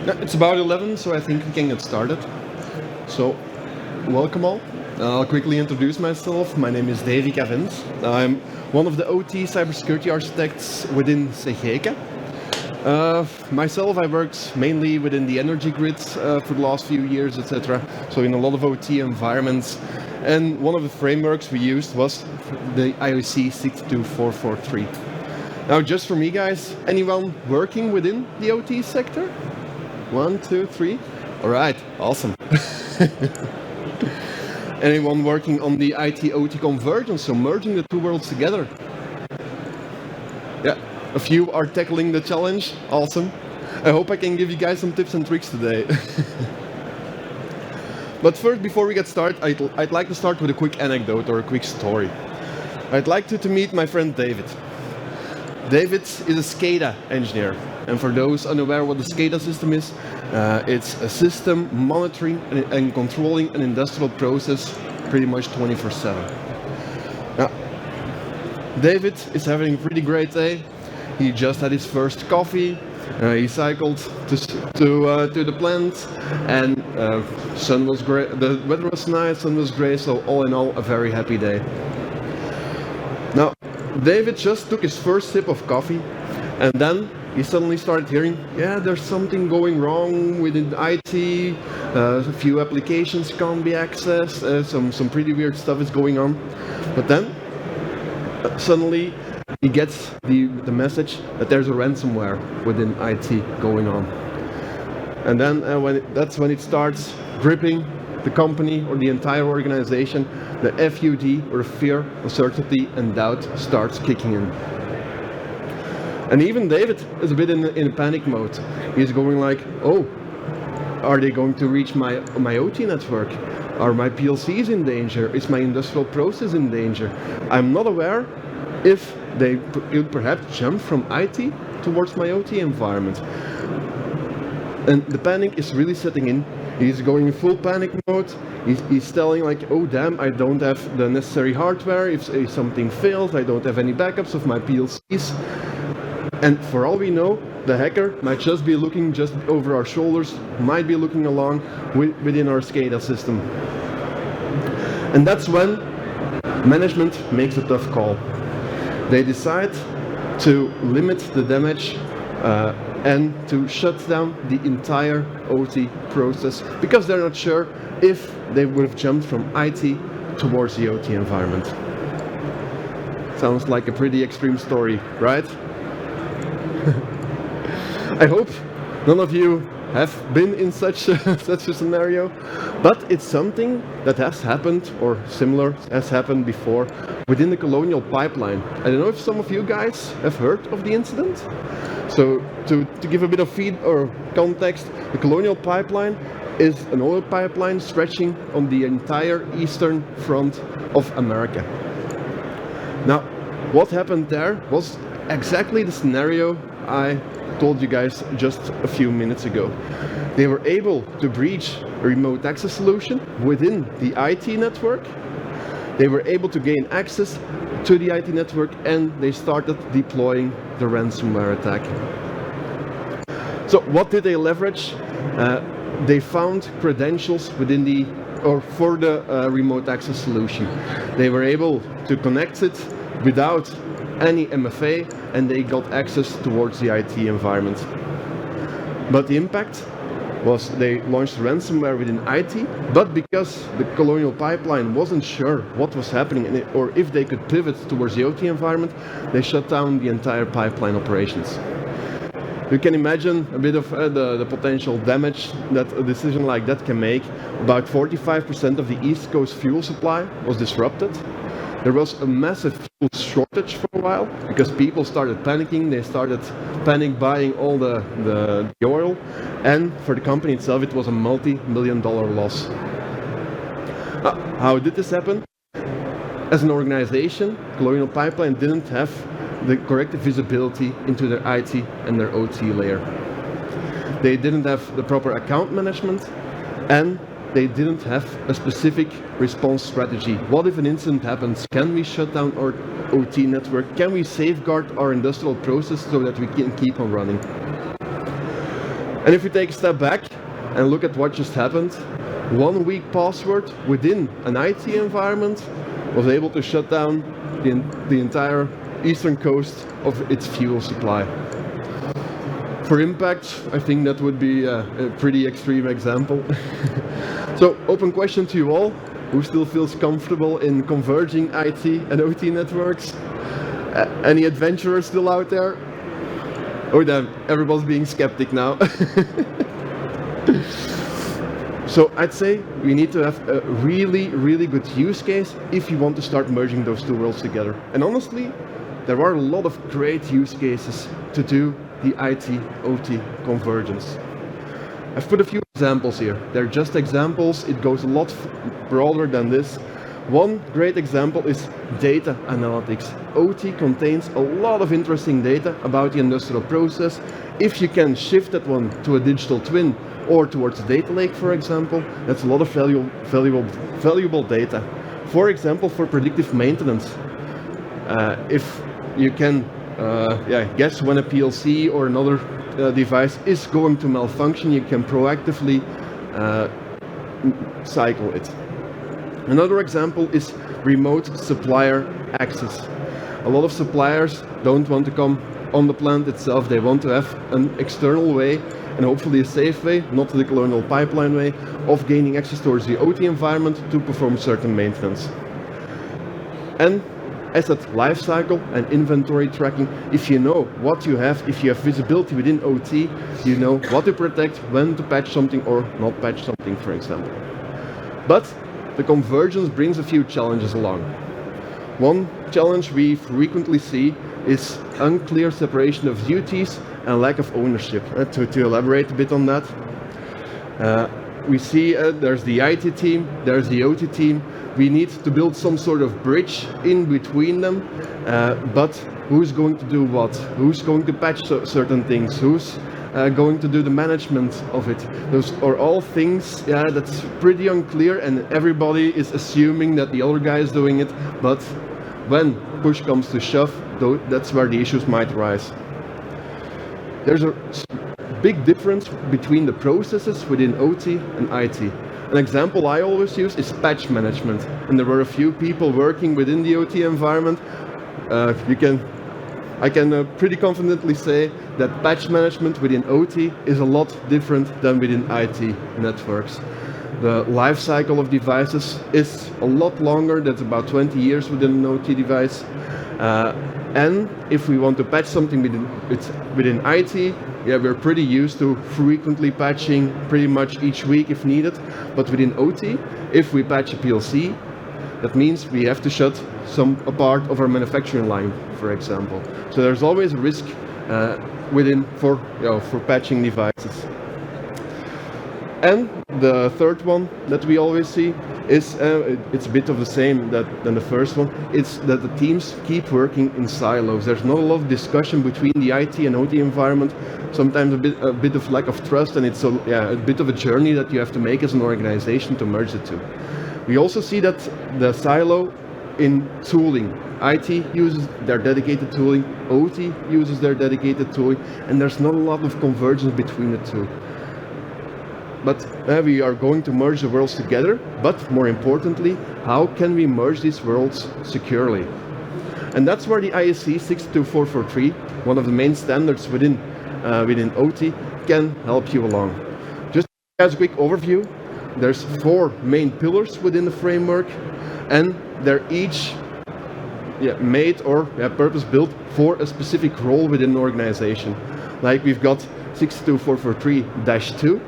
It's about 11, so I think we can get started. So, welcome all. I'll quickly introduce myself. My name is Davy Cavens. I'm one of the OT cybersecurity architects within CGK. Myself, I worked mainly within the energy grids for the last few years, etc. So in a lot of OT environments. And one of the frameworks we used was the IEC 62443. Now, just for me, guys, anyone working within the OT sector? 1, 2, 3. All right, awesome. Anyone working on the IT-OT convergence, so merging the two worlds together? Yeah, a few are tackling the challenge. Awesome. I hope I can give you guys some tips and tricks today. But first, before we get started, I'd like to start with a quick anecdote or a quick story. I'd like to meet my friend David. David is a SCADA engineer. And for those unaware what the SCADA system is, it's a system monitoring and controlling an industrial process pretty much 24/7. Now, David is having a pretty great day. He just had his first coffee. He cycled to the plant, and sun was great. The weather was nice, sun was great. So all in all, a very happy day. Now, David just took his first sip of coffee, and then he suddenly started hearing, yeah, there's something going wrong within IT, a few applications can't be accessed, some pretty weird stuff is going on. But then, suddenly, he gets the message that there's a ransomware within IT going on. And then that's when it starts gripping the company or the entire organization. The FUD, or fear, uncertainty, and doubt starts kicking in. And even David is a bit in a panic mode. He's going like, oh, are they going to reach my OT network? Are my PLCs in danger? Is my industrial process in danger? I'm not aware if they could perhaps jump from IT towards my OT environment. And the panic is really setting in. He's going in full panic mode. He's telling like, oh damn, I don't have the necessary hardware. If something fails, I don't have any backups of my PLCs. And for all we know, the hacker might just be looking just over our shoulders, might be looking along within our SCADA system. And that's when management makes a tough call. They decide to limit the damage and to shut down the entire OT process because they're not sure if they would have jumped from IT towards the OT environment. Sounds like a pretty extreme story, right? I hope none of you have been in such a scenario, but it's something that has happened or similar has happened before within the Colonial Pipeline. I don't know if some of you guys have heard of the incident. So to give a bit of feed or context, the Colonial Pipeline is an oil pipeline stretching on the entire eastern front of America. Now, what happened there was exactly the scenario I told you guys just a few minutes ago. They were able to breach a remote access solution within the IT network. They were able to gain access to the IT network, and they started deploying the ransomware attack. So what did they leverage? They found credentials within for the remote access solution. They were able to connect it without any MFA, and they got access towards the IT environment. But the impact was they launched ransomware within IT, but because the Colonial Pipeline wasn't sure what was happening or if they could pivot towards the OT environment, they shut down the entire pipeline operations. You can imagine a bit of the potential damage that a decision like that can make. About 45% of the East Coast fuel supply was disrupted. There was a massive fuel shortage for a while because people started panicking. They started panic buying all the oil, and for the company itself, it was a multi-million-dollar loss. How did this happen? As an organization, Colonial Pipeline didn't have the correct visibility into their IT and their OT layer. They didn't have the proper account management, and they didn't have a specific response strategy. What if an incident happens? Can we shut down our OT network? Can we safeguard our industrial process so that we can keep on running? And if we take a step back and look at what just happened, one weak password within an IT environment was able to shut down the entire eastern coast of its fuel supply. For impact, I think that would be a pretty extreme example. So, open question to you all. Who still feels comfortable in converging IT and OT networks? Any adventurers still out there? Oh damn, everybody's being skeptic now. So I'd say we need to have a really, really good use case if you want to start merging those two worlds together. And honestly, there are a lot of great use cases to do the IT-OT convergence. I've put a few examples here. They're just examples. It goes a lot broader than this. One great example is data analytics. OT contains a lot of interesting data about the industrial process. If you can shift that one to a digital twin or towards a data lake, for example, that's a lot of valuable data. For example, for predictive maintenance. If you can guess when a PLC or another device is going to malfunction, you can proactively cycle it. Another example is remote supplier access. A lot of suppliers don't want to come on the plant itself, they want to have an external way and hopefully a safe way, not the colonial pipeline way, of gaining access towards the OT environment to perform certain maintenance. And asset lifecycle and inventory tracking. If you know what you have, if you have visibility within OT, you know what to protect, when to patch something or not patch something, for example. But the convergence brings a few challenges along. One challenge we frequently see is unclear separation of duties and lack of ownership. To elaborate a bit on that, we see there's the IT team, there's the OT team. We need to build some sort of bridge in between them, but who's going to do what? Who's going to patch certain things? Who's going to do the management of it? Those are all things that's pretty unclear, and everybody is assuming that the other guy is doing it, but when push comes to shove, that's where the issues might arise. There's a big difference between the processes within OT and IT. An example I always use is patch management, and there were a few people working within the OT environment. I can pretty confidently say that patch management within OT is a lot different than within IT networks. The life cycle of devices is a lot longer, that's about 20 years within an OT device. And if we want to patch something within IT, we're pretty used to frequently patching pretty much each week if needed. But within OT, if we patch a PLC, that means we have to shut a part of our manufacturing line, for example. So there's always a risk for patching devices. And the third one that we always see is, it's a bit of the same than the first one, it's that the teams keep working in silos. There's not a lot of discussion between the IT and OT environment, sometimes a bit of lack of trust, and it's a bit of a journey that you have to make as an organization to merge the two. We also see that the silo in tooling. IT uses their dedicated tooling, OT uses their dedicated tooling, and there's not a lot of convergence between the two. But we are going to merge the worlds together, but more importantly, how can we merge these worlds securely? And that's where the IEC 62443, one of the main standards within OT, can help you along. Just as a quick overview, there's 4 main pillars within the framework, and they're each made or purpose-built for a specific role within an organization. Like we've got 62443-2,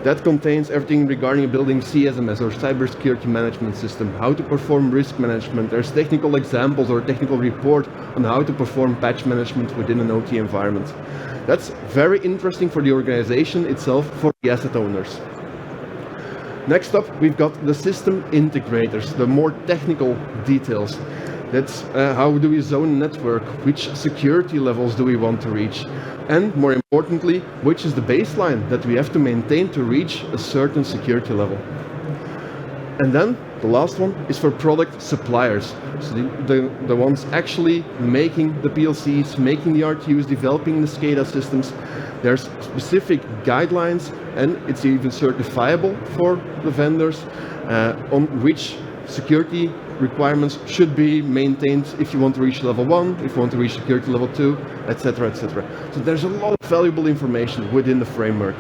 that contains everything regarding building CSMS or cybersecurity management system, how to perform risk management. There's technical examples or technical report on how to perform patch management within an OT environment. That's very interesting for the organization itself, for the asset owners. Next up, we've got the system integrators, the more technical details. That's how do we zone a network, which security levels do we want to reach, and more importantly, which is the baseline that we have to maintain to reach a certain security level. And then The last one is for product suppliers, so the ones actually making the PLCs, making the RTUs, developing the SCADA systems. There's specific guidelines, and it's even certifiable for the vendors on which security requirements should be maintained if you want to reach level 1, if you want to reach security level 2, etc., etc. So there's a lot of valuable information within the framework.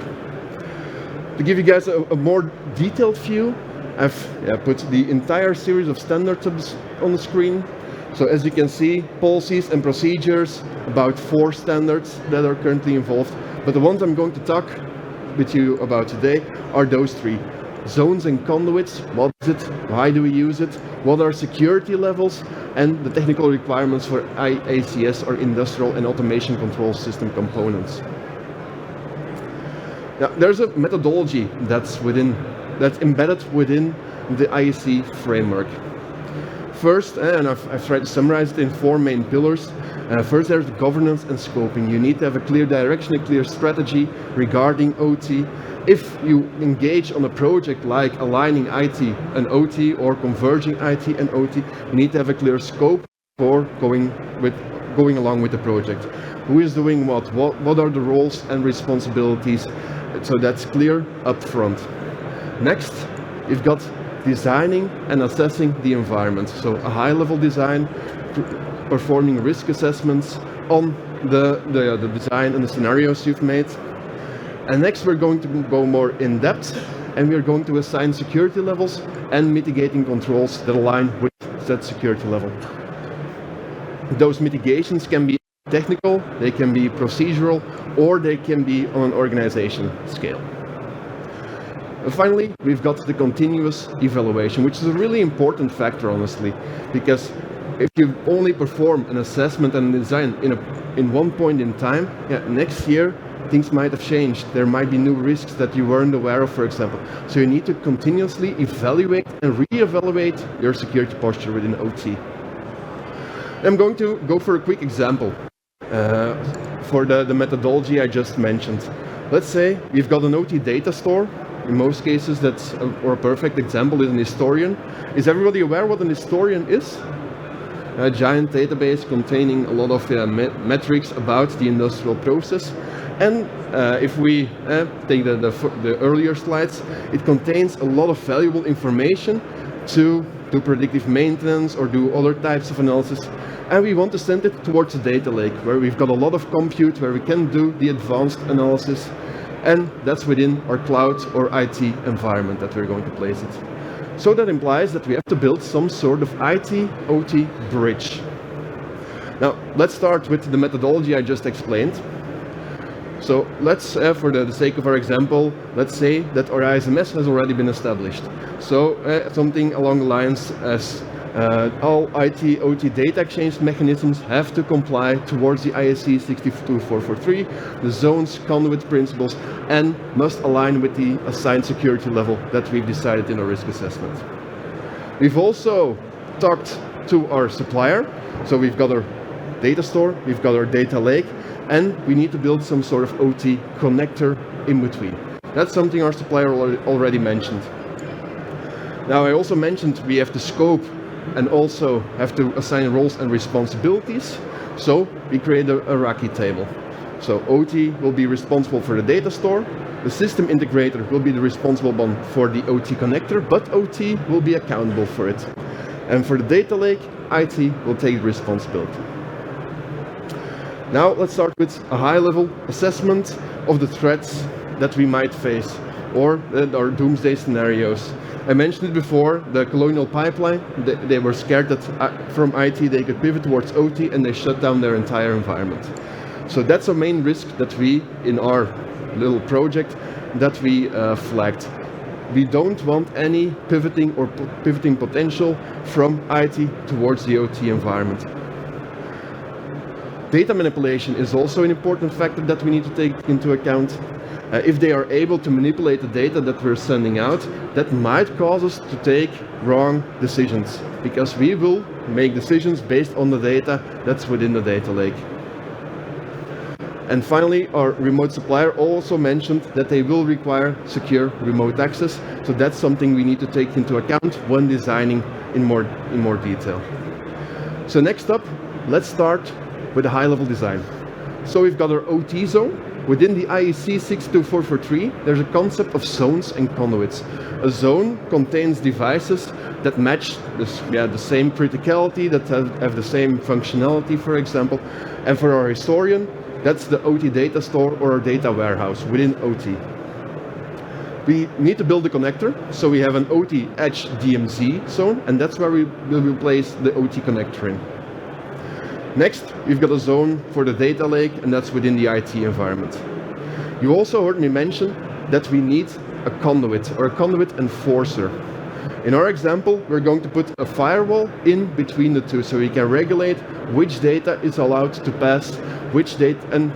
To give you guys a more detailed view, I've put the entire series of standards on the screen. So as you can see, policies and procedures, about 4 standards that are currently involved. But the ones I'm going to talk with you about today are those 3. Zones and conduits, what is it, why do we use it, what are security levels, and the technical requirements for IACS, or Industrial and Automation Control System components. Now, there's a methodology that's embedded within the IEC framework. First, and I've tried to summarize it in 4 main pillars. First, there's governance and scoping. You need to have a clear direction, a clear strategy regarding OT. If you engage on a project like aligning IT and OT or converging IT and OT, you need to have a clear scope for going along with the project. Who is doing what? What are the roles and responsibilities? So that's clear up front. Next, you've got designing and assessing the environment. So a high-level design, performing risk assessments on the design and the scenarios you've made. And next we're going to go more in depth, and we're going to assign security levels and mitigating controls that align with that security level. Those mitigations can be technical, they can be procedural, or they can be on an organization scale. And finally, we've got the continuous evaluation, which is a really important factor, honestly, because if you only perform an assessment and design in one point in time, next year things might have changed. There might be new risks that you weren't aware of, for example. So you need to continuously evaluate and re-evaluate your security posture within OT. I'm going to go for a quick example for the methodology I just mentioned. Let's say we've got an OT data store. In most cases, or a perfect example is an historian. Is everybody aware what an historian is? A giant database containing a lot of metrics about the industrial process. And if we take the earlier slides, it contains a lot of valuable information to do predictive maintenance or do other types of analysis. And we want to send it towards a data lake where we've got a lot of compute, where we can do the advanced analysis. And that's within our cloud or IT environment that we're going to place it. So that implies that we have to build some sort of IT-OT bridge. Now, let's start with the methodology I just explained. So let's, for the sake of our example, let's say that our ISMS has already been established. So something along the lines as all IT-OT data exchange mechanisms have to comply towards the IEC 62443, the zones, conduit principles, and must align with the assigned security level that we've decided in our risk assessment. We've also talked to our supplier, so we've got our data store, we've got our data lake, and we need to build some sort of OT connector in between. That's something our supplier already mentioned. Now, I also mentioned we have to scope and also have to assign roles and responsibilities. So we create a hierarchy table. So OT will be responsible for the data store. The system integrator will be the responsible one for the OT connector, but OT will be accountable for it. And for the data lake, IT will take responsibility. Now let's start with a high-level assessment of the threats that we might face, or our doomsday scenarios. I mentioned it before, the colonial pipeline. They were scared that from IT they could pivot towards OT, and they shut down their entire environment. So that's a main risk that we, in our little project, that we flagged. We don't want any pivoting or pivoting potential from IT towards the OT environment. Data manipulation is also an important factor that we need to take into account. If they are able to manipulate the data that we're sending out, that might cause us to take wrong decisions, because we will make decisions based on the data that's within the data lake. And finally, our remote supplier also mentioned that they will require secure remote access. So that's something we need to take into account when designing in more detail. So next up, let's start with a high-level design. So we've got our OT zone. Within the IEC 62443, there's a concept of zones and conduits. A zone contains devices that match the same criticality, that have the same functionality, for example. And for our historian, that's the OT data store or our data warehouse within OT. We need to build a connector, so we have an OT edge DMZ zone, and that's where we will place the OT connector in. Next, we've got a zone for the data lake, and that's within the IT environment. You also heard me mention that we need a conduit, or a conduit enforcer. In our example, we're going to put a firewall in between the two, so we can regulate which data is allowed to pass, which data and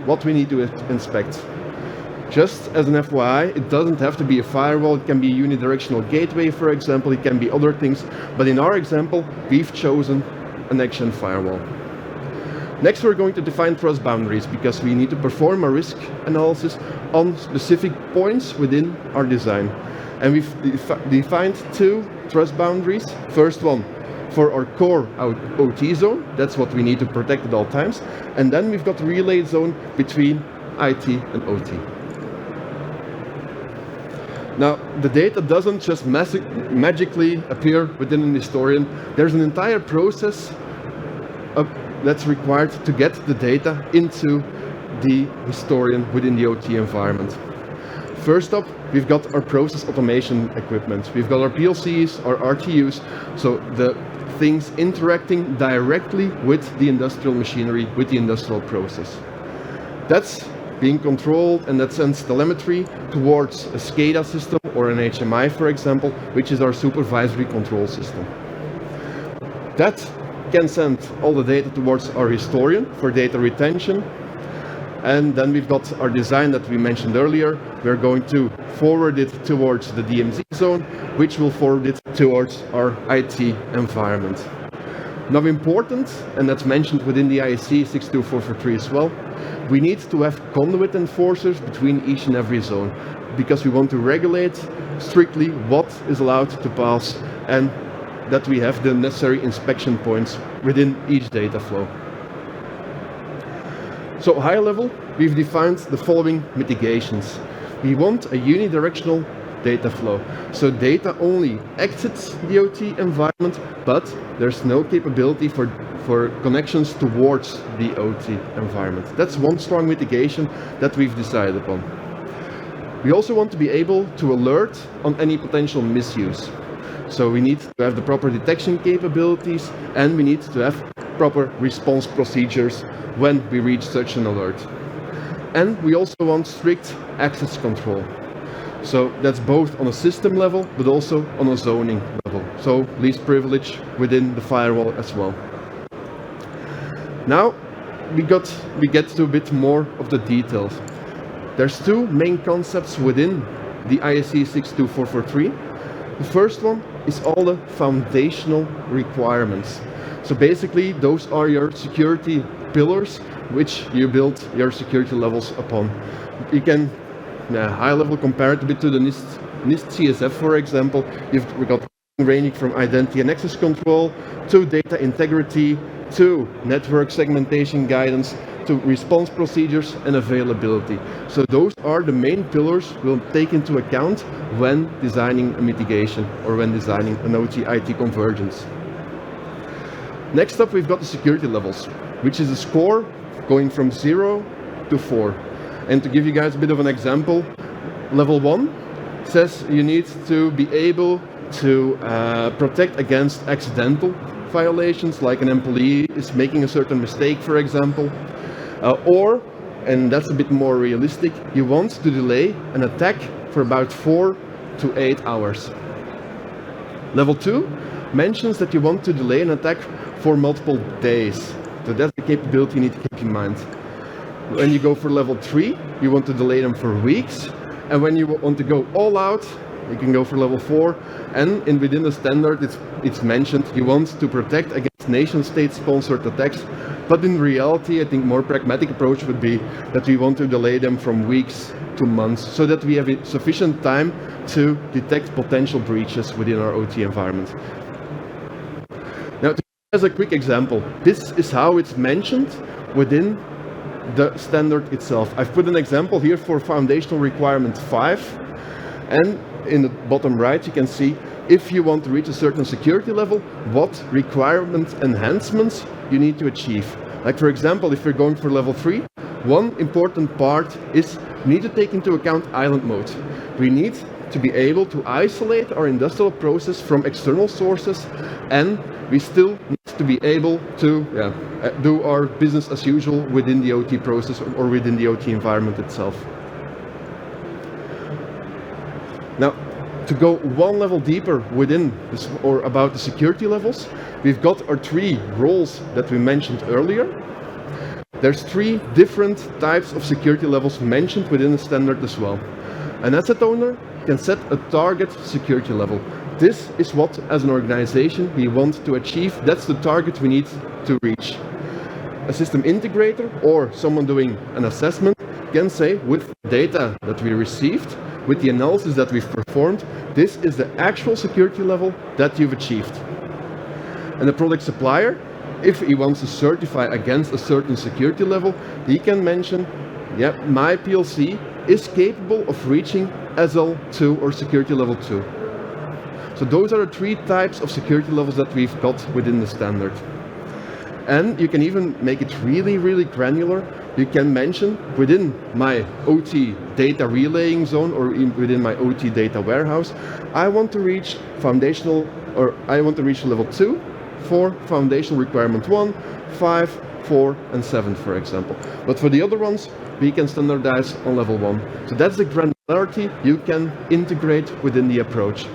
what we need to inspect. Just as an FYI, it doesn't have to be a firewall, it can be a unidirectional gateway, for example, it can be other things, but in our example, we've chosen a next-gen firewall. Next, we're going to define trust boundaries because we need to perform a risk analysis on specific points within our design. And we've defined two trust boundaries. First one for our core OT zone, that's what we need to protect at all times. And then we've got a relay zone between IT and OT. Now, the data doesn't just magically appear within an historian. There's an entire process that's required to get the data into the historian within the OT environment. First up, we've got our process automation equipment. We've got our PLCs, our RTUs, so the things interacting directly with the industrial machinery, with the industrial process. That's being controlled, and that sends telemetry towards a SCADA system or an HMI, for example, which is our supervisory control system. That can send all the data towards our historian for data retention. And then we've got our design that we mentioned earlier. We're going to forward it towards the DMZ zone, which will forward it towards our IT environment. Now important, and that's mentioned within the IEC 62443 as well, we need to have conduit enforcers between each and every zone, because we want to regulate strictly what is allowed to pass and that we have the necessary inspection points within each data flow. So high level, we've defined the following mitigations. We want a unidirectional data flow. So data only exits the OT environment, but there's no capability for connections towards the OT environment. That's one strong mitigation that we've decided upon. We also want to be able to alert on any potential misuse. So we need to have the proper detection capabilities, and we need to have proper response procedures when we reach such an alert. And we also want strict access control. So that's both on a system level, but also on a zoning level. So least privilege within the firewall as well. Now we get to a bit more of the details. There's two main concepts within the IEC 62443. The first one is all the foundational requirements. So basically, those are your security pillars which you build your security levels upon. You can high level compare it a bit to the NIST CSF, for example. We got ranging from identity and access control to data integrity to network segmentation guidance to response procedures and availability. So those are the main pillars we'll take into account when designing a mitigation or when designing an OT-IT convergence. Next up, we've got the security levels, which is a score going from 0 to 4. And to give you guys a bit of an example, level 1 says you need to be able to protect against accidental violations, like an employee is making a certain mistake, for example, or, and that's a bit more realistic, you want to delay an attack for about 4 to 8 hours. Level 2 mentions that you want to delay an attack for multiple days. So that's the capability you need to keep in mind. When you go for level 3, you want to delay them for weeks. And when you want to go all out, you can go for level 4. And within the standard, it's mentioned you want to protect against nation-state sponsored attacks But in reality, I think more pragmatic approach would be that we want to delay them from weeks to months so that we have sufficient time to detect potential breaches within our OT environment. Now, as a quick example, this is how it's mentioned within the standard itself. I've put an example here for foundational requirement 5, and in the bottom right you can see if you want to reach a certain security level, what requirement enhancements you need to achieve. Like for example, if you're going for level 3, one important part is we need to take into account island mode. We need to be able to isolate our industrial process from external sources, and we still need to be able to do our business as usual within the OT process or within the OT environment itself. Now, to go one level deeper within this, or about the security levels, we've got our 3 roles that we mentioned earlier. There's 3 different types of security levels mentioned within the standard as well. An asset owner can set a target security level. This is what, as an organization, we want to achieve. That's the target we need to reach. A system integrator or someone doing an assessment can say, with data that we received, with the analysis that we've performed, this is the actual security level that you've achieved. And the product supplier, if he wants to certify against a certain security level, he can mention, yeah, my PLC is capable of reaching SL2 or security level 2. So those are the 3 types of security levels that we've got within the standard. And you can even make it really, really granular. You can mention within my OT data relaying zone or within my OT data warehouse, I want to reach foundational, or I want to reach level 2 for foundational requirement 1, 5, 4, and 7, for example. But for the other ones, we can standardize on level 1. So that's the granularity you can integrate within the approach.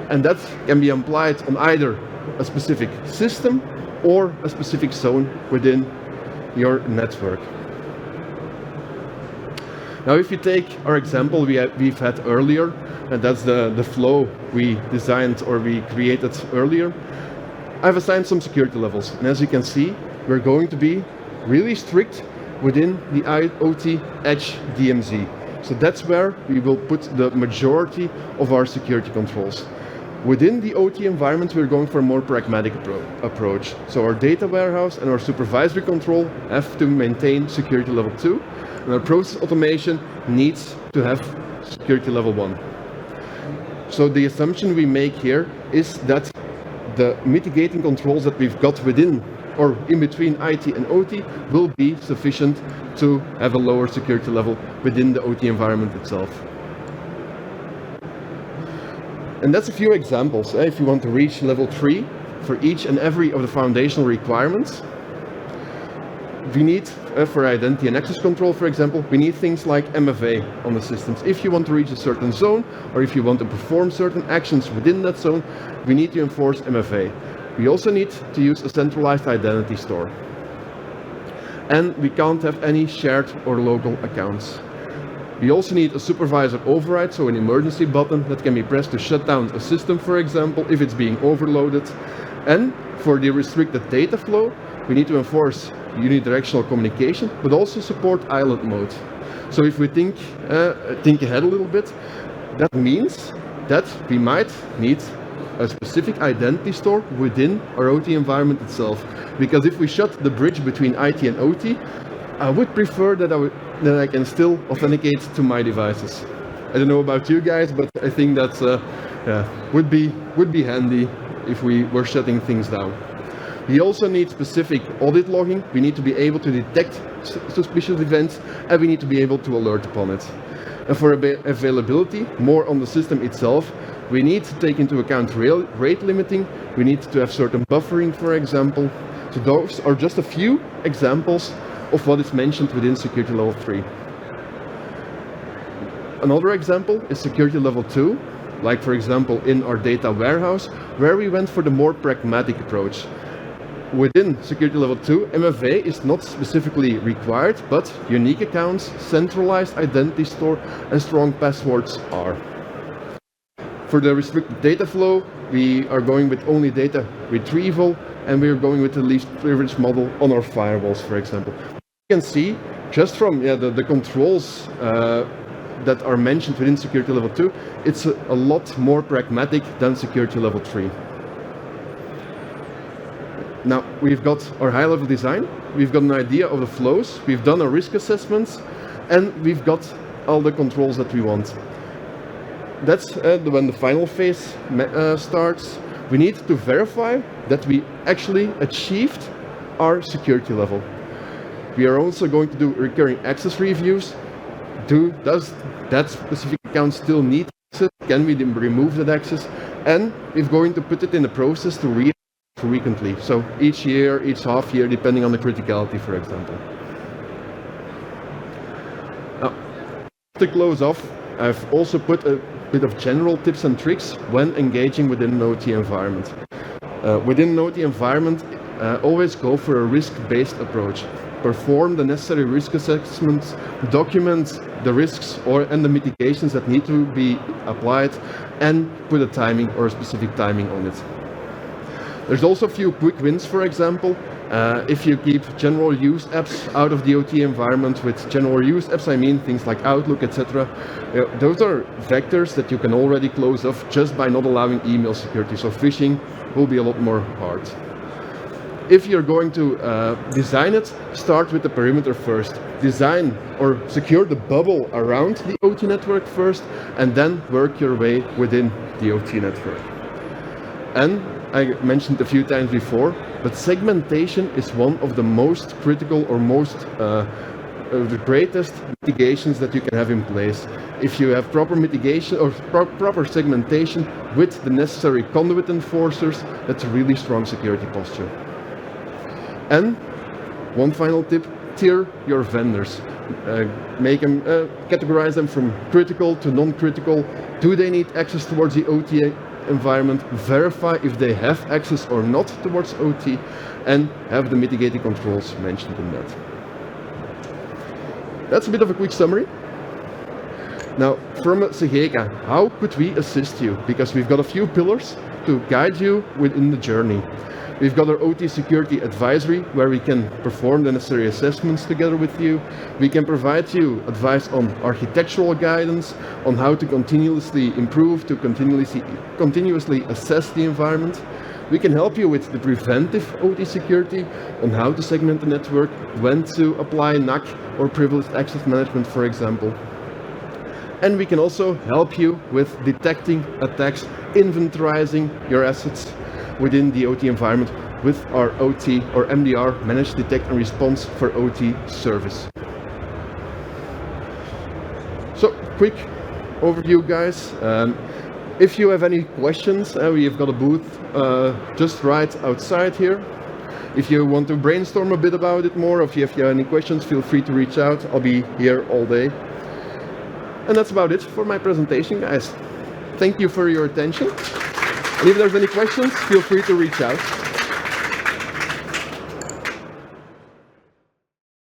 And that can be applied on either a specific system or a specific zone within your network. Now, if you take our example we've had earlier, and that's the flow we designed or we created earlier, I've assigned some security levels. And as you can see, we're going to be really strict within the IoT Edge DMZ. So that's where we will put the majority of our security controls. Within the OT environment, we're going for a more pragmatic approach. So our data warehouse and our supervisory control have to maintain security level 2, and our process automation needs to have security level 1. So the assumption we make here is that the mitigating controls that we've got within or in between IT and OT will be sufficient to have a lower security level within the OT environment itself. And that's a few examples. If you want to reach level 3 for each and every of the foundational requirements, we need, for identity and access control, for example, we need things like MFA on the systems. If you want to reach a certain zone, or if you want to perform certain actions within that zone, we need to enforce MFA. We also need to use a centralized identity store. And we can't have any shared or local accounts. We also need a supervisor override, so an emergency button that can be pressed to shut down a system, for example, if it's being overloaded. And for the restricted data flow, we need to enforce unidirectional communication, but also support island mode. So if we think ahead a little bit, that means that we might need a specific identity store within our OT environment itself. Because if we shut the bridge between IT and OT, I would prefer that I can still authenticate to my devices. I don't know about you guys, but I think that would be handy if we were shutting things down. We also need specific audit logging. We need to be able to detect suspicious events, and we need to be able to alert upon it. And for availability, more on the system itself, we need to take into account rate limiting. We need to have certain buffering, for example. So those are just a few examples of what is mentioned within security level 3. Another example is security level 2, like for example in our data warehouse, where we went for the more pragmatic approach. Within security level 2, MFA is not specifically required, but unique accounts, centralized identity store, and strong passwords are. For the restricted data flow, we are going with only data retrieval and we're going with the least privilege model on our firewalls, for example. You can see just from the controls that are mentioned within security level 2, it's a lot more pragmatic than security level 3. Now, we've got our high-level design, we've got an idea of the flows, we've done our risk assessments, and we've got all the controls that we want. That's when the final phase starts. We need to verify that we actually achieved our security level. We are also going to do recurring access reviews. Does that specific account still need access? Can we remove that access? And we're going to put it in the process to read frequently. So each year, each half year, depending on the criticality, for example. Now, to close off, I've also put a bit of general tips and tricks when engaging within an OT environment. Within an OT environment, always go for a risk-based approach. Perform the necessary risk assessments, document the risks and the mitigations that need to be applied, and put a timing or a specific timing on it. There's also a few quick wins, for example. If you keep general use apps out of the OT environment, with general use apps I mean things like Outlook, etc. Those are vectors that you can already close off just by not allowing email security, so phishing will be a lot more hard. If you're going to design it, start with the perimeter first. Design or secure the bubble around the OT network first, and then work your way within the OT network. And I mentioned a few times before, but segmentation is one of the most critical or the greatest mitigations that you can have in place. If you have proper mitigation or proper segmentation with the necessary conduit enforcers, that's a really strong security posture. And one final tip, tier your vendors. Make them, categorize them from critical to non-critical. Do they need access towards the OT environment? Verify if they have access or not towards OT, and have the mitigating controls mentioned in that. That's a bit of a quick summary. Now, from Segeka, how could we assist you? Because we've got a few pillars to guide you within the journey. We've got our OT security advisory, where we can perform the necessary assessments together with you. We can provide you advice on architectural guidance, on how to continuously improve, to continuously assess the environment. We can help you with the preventive OT security, on how to segment the network, when to apply NAC or privileged access management, for example. And we can also help you with detecting attacks, inventorizing your assets within the OT environment with our OT or MDR, Managed Detect and Response for OT service. So, quick overview, guys. If you have any questions, we've got a booth just right outside here. If you want to brainstorm a bit about it more, or if you have any questions, feel free to reach out. I'll be here all day. And that's about it for my presentation, guys. Thank you for your attention. And if there's any questions, feel free to reach out.